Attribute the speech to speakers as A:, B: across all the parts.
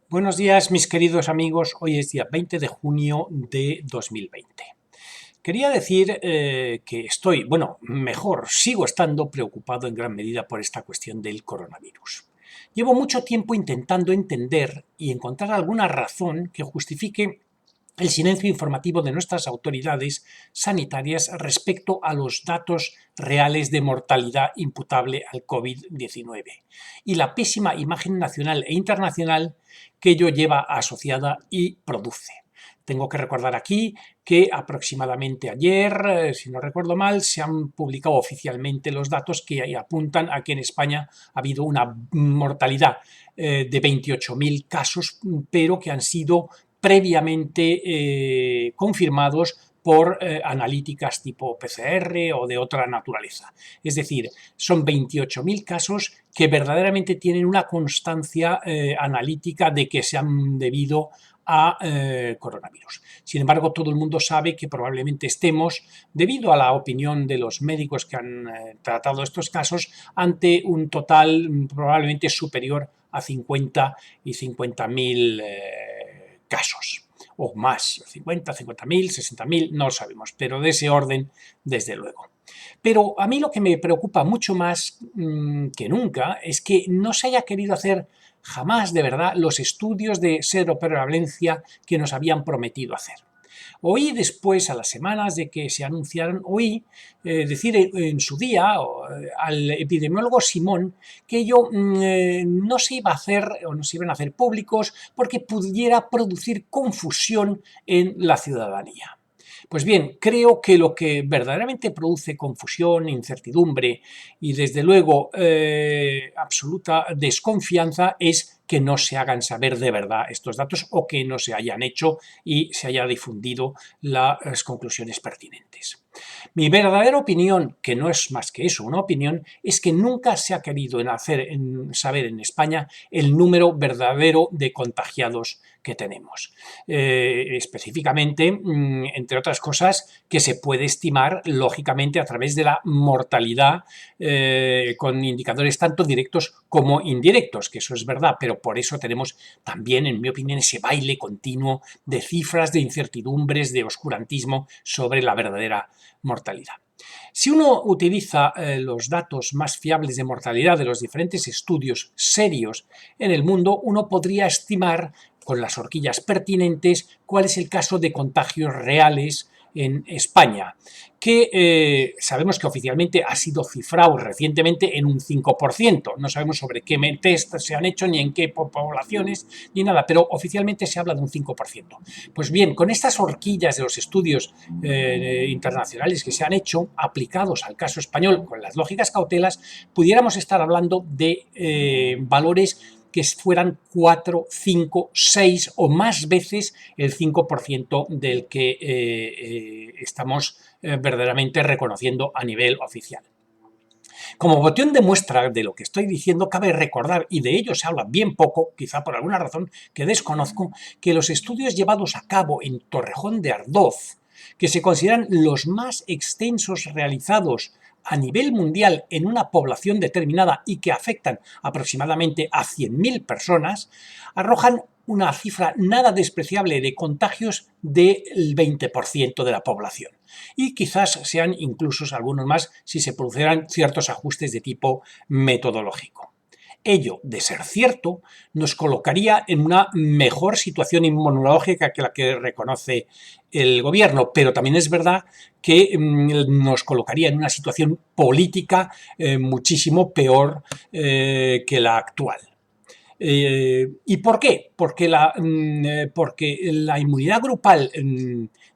A: Buenos días, mis queridos amigos. Hoy es día 20 de junio de 2020. Quería decir que estoy, bueno, mejor, sigo estando preocupado en gran medida por esta cuestión del coronavirus. Llevo mucho tiempo intentando entender y encontrar alguna razón que justifique el silencio informativo de nuestras autoridades sanitarias respecto a los datos reales de mortalidad imputable al COVID-19 y la pésima imagen nacional e internacional que ello lleva asociada y produce. Tengo que recordar aquí que aproximadamente ayer, si no recuerdo mal, se han publicado oficialmente los datos que apuntan a que en España ha habido una mortalidad de 28.000 casos, pero que han sido previamente confirmados por analíticas tipo PCR o de otra naturaleza. Es decir, son 28.000 casos que verdaderamente tienen una constancia analítica de que se han debido a coronavirus. Sin embargo, todo el mundo sabe que probablemente estemos, debido a la opinión de los médicos que han tratado estos casos, ante un total probablemente superior a 50 y 50.000 casos o más, 50, 50.000, 60.000, no lo sabemos, pero de ese orden, desde luego. Pero a mí lo que me preocupa mucho más que nunca es que no se haya querido hacer jamás de verdad los estudios de seroprevalencia que nos habían prometido hacer. Oí después, a las semanas de que se anunciaron, oí decir en su día al epidemiólogo Simón que ello no se iba a hacer o no se iban a hacer públicos porque pudiera producir confusión en la ciudadanía. Pues bien, creo que lo que verdaderamente produce confusión, incertidumbre y desde luego absoluta desconfianza es que no se hagan saber de verdad estos datos o que no se hayan hecho y se haya difundido las conclusiones pertinentes. Mi verdadera opinión, que no es más que eso, una opinión, es que nunca se ha querido saber en España el número verdadero de contagiados que tenemos. Específicamente, entre otras cosas, que se puede estimar, lógicamente, a través de la mortalidad con indicadores tanto directos como indirectos, que eso es verdad, pero por eso tenemos también, en mi opinión, ese baile continuo de cifras, de incertidumbres, de oscurantismo sobre la verdadera mortalidad. Si uno utiliza los datos más fiables de mortalidad de los diferentes estudios serios en el mundo, uno podría estimar con las horquillas pertinentes cuál es el caso de contagios reales en España, que sabemos que oficialmente ha sido cifrado recientemente en un 5%. No sabemos sobre qué test se han hecho, ni en qué poblaciones, ni nada, pero oficialmente se habla de un 5%. Pues bien, con estas horquillas de los estudios internacionales que se han hecho, aplicados al caso español con las lógicas cautelas, pudiéramos estar hablando de valores que fueran 4, 5, 6 o más veces el 5% del que estamos verdaderamente reconociendo a nivel oficial. Como botón de muestra de lo que estoy diciendo, cabe recordar, y de ello se habla bien poco, quizá por alguna razón que desconozco, que los estudios llevados a cabo en Torrejón de Ardoz, que se consideran los más extensos realizados a nivel mundial en una población determinada y que afectan aproximadamente a 100.000 personas, arrojan una cifra nada despreciable de contagios del 20% de la población. Y quizás sean incluso algunos más si se produjeran ciertos ajustes de tipo metodológico. Ello, de ser cierto, nos colocaría en una mejor situación inmunológica que la que reconoce el gobierno, pero también es verdad que nos colocaría en una situación política muchísimo peor que la actual. ¿Y por qué? Porque la inmunidad grupal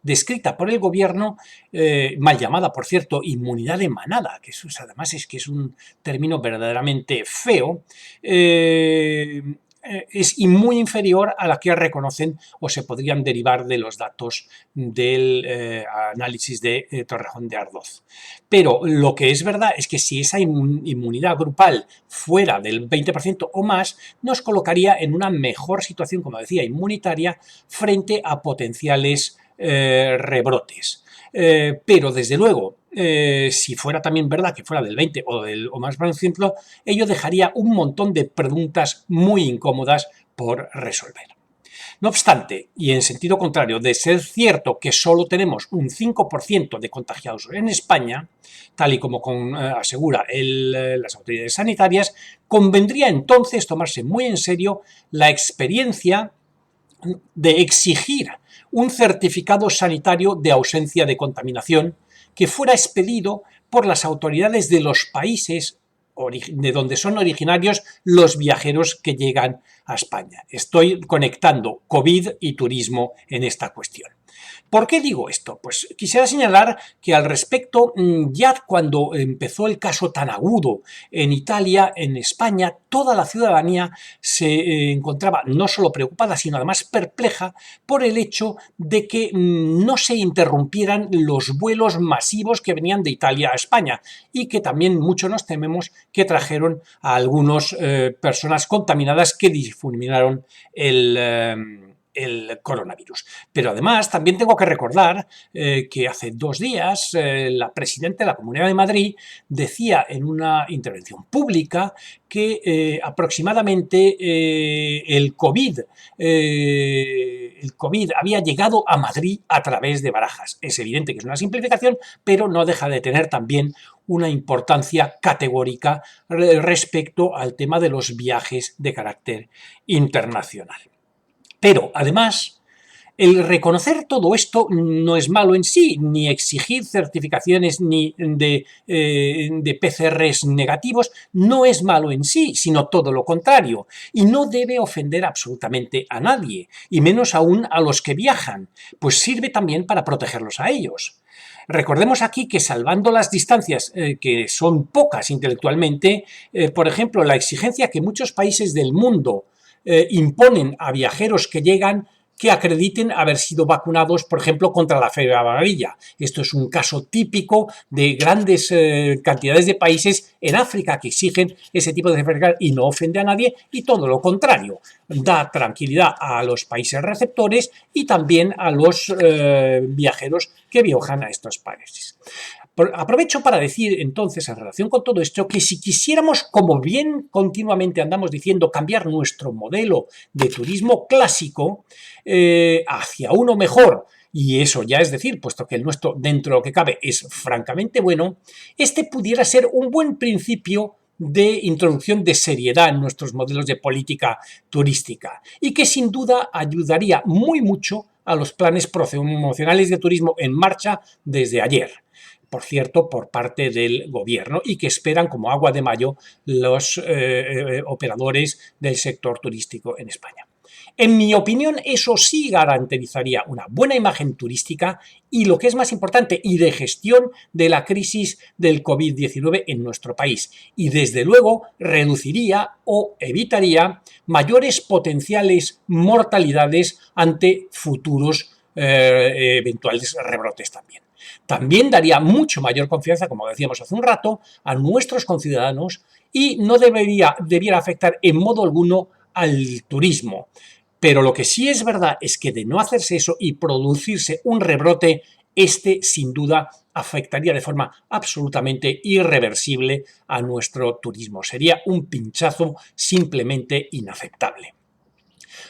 A: descrita por el gobierno, mal llamada, por cierto, inmunidad de manada, que eso además es que es un término verdaderamente feo, es muy inferior a la que reconocen o se podrían derivar de los datos del análisis de Torrejón de Ardoz. Pero lo que es verdad es que si esa inmunidad grupal fuera del 20% o más, nos colocaría en una mejor situación, como decía, inmunitaria frente a potenciales rebrotes. Pero desde luego, si fuera también verdad que fuera del 20 o más por ejemplo, ello dejaría un montón de preguntas muy incómodas por resolver. No obstante, y en sentido contrario, de ser cierto que solo tenemos un 5% de contagiados en España, tal y como asegura las autoridades sanitarias, convendría entonces tomarse muy en serio la experiencia de exigir un certificado sanitario de ausencia de contaminación que fuera expedido por las autoridades de los países de donde son originarios los viajeros que llegan a España. Estoy conectando COVID y turismo en esta cuestión. ¿Por qué digo esto? Pues quisiera señalar que al respecto, ya cuando empezó el caso tan agudo en Italia, en España, toda la ciudadanía se encontraba no solo preocupada, sino además perpleja por el hecho de que no se interrumpieran los vuelos masivos que venían de Italia a España y que también mucho nos tememos que trajeron a algunas personas contaminadas que difuminaron el coronavirus. Pero además también tengo que recordar que hace 2 días la presidenta de la Comunidad de Madrid decía en una intervención pública que aproximadamente el COVID había llegado a Madrid a través de Barajas. Es evidente que es una simplificación, pero no deja de tener también una importancia categórica respecto al tema de los viajes de carácter internacional. Pero, además, el reconocer todo esto no es malo en sí, ni exigir certificaciones ni de PCRs negativos no es malo en sí, sino todo lo contrario, y no debe ofender absolutamente a nadie, y menos aún a los que viajan, pues sirve también para protegerlos a ellos. Recordemos aquí que salvando las distancias, que son pocas intelectualmente, por ejemplo, la exigencia que muchos países del mundo imponen a viajeros que llegan que acrediten haber sido vacunados, por ejemplo, contra la fiebre amarilla. Esto es un caso típico de grandes cantidades de países en África que exigen ese tipo de certificado y no ofende a nadie, y todo lo contrario, da tranquilidad a los países receptores y también a los viajeros que viajan a estos países. Aprovecho para decir entonces, en relación con todo esto, que si quisiéramos, como bien continuamente andamos diciendo, cambiar nuestro modelo de turismo clásico hacia uno mejor, y eso ya es decir, puesto que el nuestro, dentro de lo que cabe, es francamente bueno, este pudiera ser un buen principio de introducción de seriedad en nuestros modelos de política turística y que sin duda ayudaría muy mucho a los planes promocionales de turismo en marcha desde ayer, por cierto, por parte del gobierno, y que esperan como agua de mayo los operadores del sector turístico en España. En mi opinión, eso sí garantizaría una buena imagen turística y, lo que es más importante, y de gestión de la crisis del COVID-19 en nuestro país. Y, desde luego, reduciría o evitaría mayores potenciales mortalidades ante futuros eventuales rebrotes también. También daría mucho mayor confianza, como decíamos hace un rato, a nuestros conciudadanos y no debiera afectar en modo alguno al turismo. Pero lo que sí es verdad es que, de no hacerse eso y producirse un rebrote, este sin duda afectaría de forma absolutamente irreversible a nuestro turismo. Sería un pinchazo simplemente inaceptable.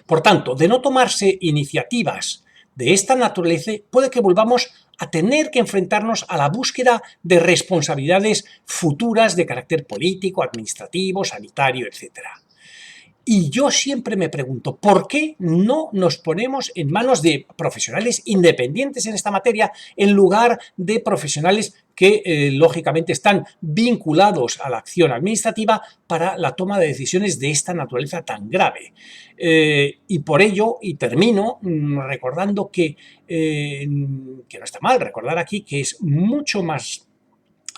A: Por tanto, de no tomarse iniciativas de esta naturaleza, puede que volvamos a tener que enfrentarnos a la búsqueda de responsabilidades futuras de carácter político, administrativo, sanitario, etc. Y yo siempre me pregunto, ¿por qué no nos ponemos en manos de profesionales independientes en esta materia en lugar de profesionales que lógicamente están vinculados a la acción administrativa para la toma de decisiones de esta naturaleza tan grave? Y por ello, y termino recordando que no está mal recordar aquí que es mucho más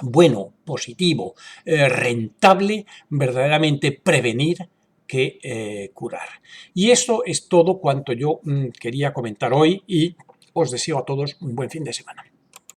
A: bueno, positivo, rentable, verdaderamente prevenir que curar. Y eso es todo cuanto yo quería comentar hoy, y os deseo a todos un buen fin de semana.